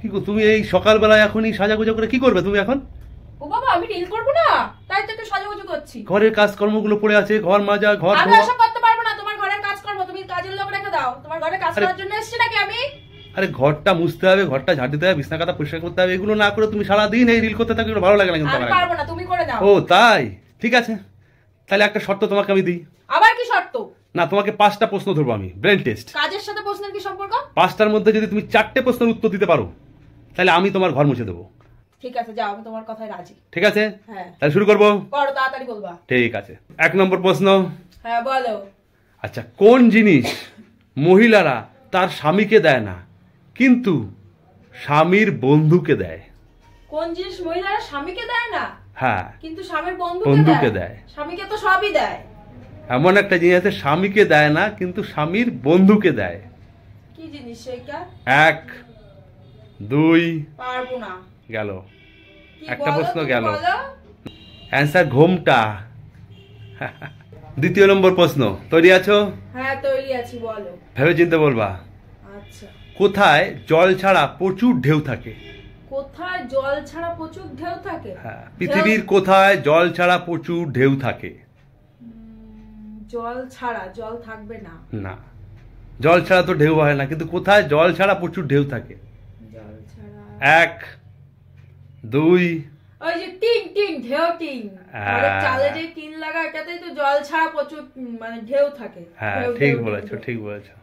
কি গো তুমি এই সকালবেলা এখনই সাজাগুজা করে কি করবে তুমি এখন? ও বাবা আমি রিল করব না, তাই তো একটু সাজাগুজু করছি। ঘরের কাজকর্মগুলো পড়ে আছে, ঘর মাজা, ঘর আমি এসব করতে পারবো না, তোমার ঘরের কাজ করব, তুমি কাজের লোক রেখে দাও। তোমার ঘরে কাজ করার জন্য এসেছি নাকি আমি? আরে ঘরটা মুছতে হবে, ঘরটা ঝাড় দিতে হবে, বিছনা কাঁথা পরিষ্কার করতে হবে, এগুলো না করে তুমি সারাদিন এই রিল করতে থাকলে ভালো লাগে না কিন্তু। আমি পারবো না, তুমি করে দাও। ও তাই, ঠিক আছে, তাহলে একটা শর্ত তোমাকে আমি দিই। আবার কি শর্ত? না, তোমাকে 5টা প্রশ্ন ধরবো আমি, ব্রেন টেস্ট। কাজের সাথে প্রশ্নের কি সম্পর্ক? 5টার মধ্যে যদি তুমি 4টে প্রশ্নের উত্তর দিতে পারো তাহলে আমি তোমার ঘর মুছে দেবো। ঠিক আছে, যাও, আমি তোমার কথায় রাজি। ঠিক আছে, হ্যাঁ তাহলে শুরু করবো। করো, তাড়াতাড়ি বলবা। ঠিক আছে, 1 নম্বর প্রশ্ন। হ্যাঁ বলো। আচ্ছা, কোন জিনিস মহিলারা তার স্বামীকে দেয় না কিন্তু স্বামীর বন্ধুকে দেয়? কোন জিনিস মহিলারা স্বামীকে দেয় না হ্যাঁ, কিন্তু স্বামীর বন্ধুকে বন্ধুকে দেয়। দেয়? স্বামীকে তো সবই দেয়। এমন একটা জিনিস আছে স্বামীকে দেয় না কিন্তু স্বামীর বন্ধুকে দেয়। কি জিনিস সেইটা? 1 2 পারবো না। গেল, কি একটা বলো, প্রশ্ন তুমি গেল। বলো। অ্যান্সার ঘোমটা। 2য় নম্বর প্রশ্ন, তৈরি আছো? হ্যাঁ তৈরি আছি, বলো। ভেবে চিন্তে বলবা। আচ্ছা। কোথায় জল ছাড়া প্রচুর ঢেউ থাকে? কোথায় জল ছাড়া প্রচুর ঢেউ থাকে? হ্যাঁ, পৃথিবীর কোথায় জল ছাড়া প্রচুর ঢেউ থাকে? জল ছাড়া, জল থাকবে না। না, জল ছাড়া তো ঢেউ হয় না, কিন্তু কোথায় জল ছাড়া প্রচুর ঢেউ থাকে? জল ছাড়া 1 2 ওই যে টিন টিন, ঢেউ টিন। ঘরের চালে যে টিন লাগা, এটাতেই তো জল ছাড়া প্রচুর মানে ঢেউ থাকে। হ্যাঁ, ঢেউ, ঠিক ঢেউ, বলেছো, ঢেউ। ঠিক বলেছো।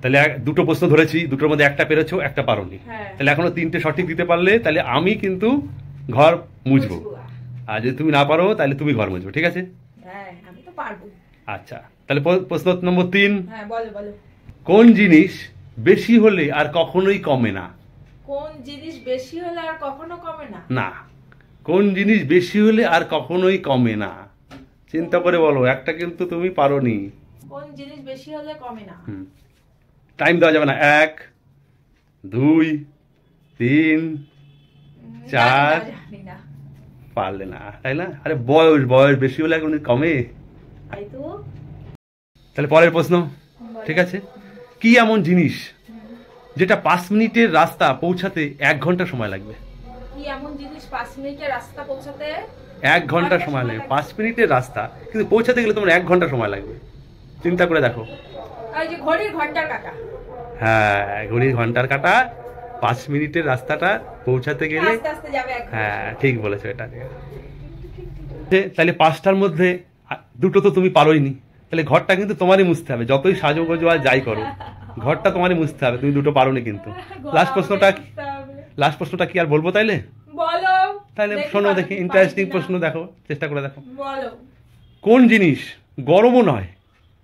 তাহলে 2টো প্রশ্ন ধরেছি, 2টোর মধ্যে একটা পেরেছো, একটা পারোনি। হ্যাঁ। তাহলে এখনো 3টে সঠিক দিতে পারলে তাহলে আমি কিন্তু ঘর মুছবো, আর যদি তুমি না পারো তাহলে তুমি ঘর মুছবো, ঠিক আছে? হ্যাঁ আমি তো পারবো। আচ্ছা, তাহলে প্রশ্ন নম্বর 3। হ্যাঁ বলো বলো। কোন জিনিস বেশি হলে আর কখনোই কমে না? কোন জিনিস বেশি হলে আর কখনো কমে না? না, কোন জিনিস বেশি হলে আর কখনোই কমে না? চিন্তা করে বলো, একটা কিন্তু তুমি পারোনি। কোন জিনিস বেশি হলে কমে না? টাইম দেওয়া যাবে না। 1 2 3 4 জানি না। পারলে না, তাই না? আরে বয়স, বয়স বেশি হলে এখন কমে। তাই তো। তাহলে পরের প্রশ্ন, ঠিক আছে। কি এমন জিনিস যেটা 5 মিনিটের রাস্তা পৌঁছাতে 1 ঘন্টা সময় লাগবে? কি এমন জিনিস 5 মিনিটের রাস্তা পৌঁছাতে 1 ঘন্টা সময় লাগবে? 5 মিনিটের রাস্তা কিন্তু পৌঁছাতে গেলে তোমার 1 ঘন্টা সময় লাগবে। চিন্তা করে দেখো। ওই যে ঘড়ির ঘন্টার কাঁটা। হ্যাঁ, ঘড়ির ঘন্টার কাঁটা 5 মিনিটের রাস্তাটা পৌঁছাতে গেলে। আস্তে আস্তে যাবে 1 ঘন্টা। হ্যাঁ, ঠিক বলেছো এটা। তাহলে 5টার মধ্যে 2টো তো তুমি পারোইনি, তাহলে ঘরটা কিন্তু তোমারই মুছতে হবে, যতই সাজোগোজো আর যাই করো ঘরটা তোমারই মুছতে হবে, তুমি 2টো পারোনি কিন্তু। লাস্ট প্রশ্নটা কি আর বলবো তাইলে? বলো। তাহলে শোনো দেখি, ইন্টারেস্টিং প্রশ্ন, দেখো, চেষ্টা করে দেখো। বলো। কোন জিনিস গরমও নয়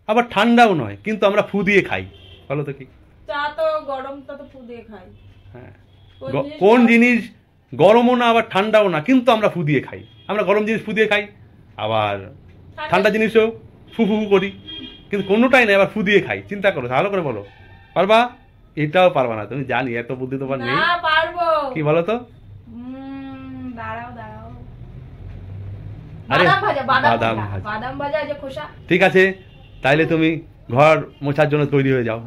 আবার ঠান্ডাও নয় কিন্তু আমরা ফু দিয়ে খাই? বলো তো কি? চা তো গরম, তা তো ফু দিয়ে খাই। হ্যাঁ, কোন জিনিস গরমও না আবার ঠান্ডাও না কিন্তু আমরা ফু দিয়ে খাই? আমরা গরম জিনিস ফু দিয়ে খাই, আবার ঠান্ডা জিনিসও ফু ফু করি, কিন্তু কোনোটাই না আবার ফু দিয়ে খাই। চিন্তা করো, ভালো করে বলো। পারবা? এটাও পারবা না, তুমি জানি এত বুদ্ধি তোমার নেই। না পারবো। কি বলো তো? দাঁড়াও দাঁড়াও। আরে বাদাম ভাজা, বাদাম ভাজা যে খোসা। ঠিক আছে, তাইলে তুমি ঘর মোছার জন্য তৈরি হয়ে যাও।